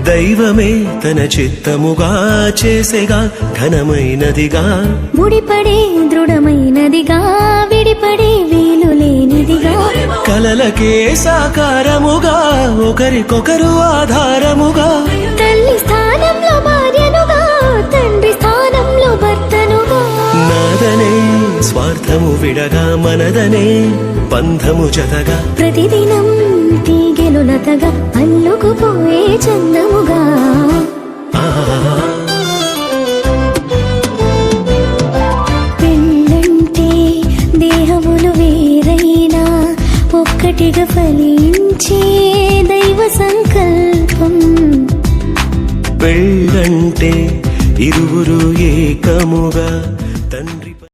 దైవమే తన చిత్తముగా చేసేగా ఘనమైనదిగా ముడిపడే దృఢమైనదిగా విడిపడే వీలు లేనిదిగా కలలకే సాకారముగా ఒకరికొకరు ఆధారముగా తల్లి స్థానంలో భార్యనుగా తండ్రి స్థానంలో భర్తనుగా నాదనే స్వార్థము విడగా మనదనే బంధము జతగా ప్రతిదినం తీగెలు లతగా అల్లుకుపోయే చందముగా పెళ్ళంటే దేహములు వేరైనా ఒక్కటిగా ఫలించే దైవ సంకల్పం పెళ్ళంటే ఇరువురు ఏకముగా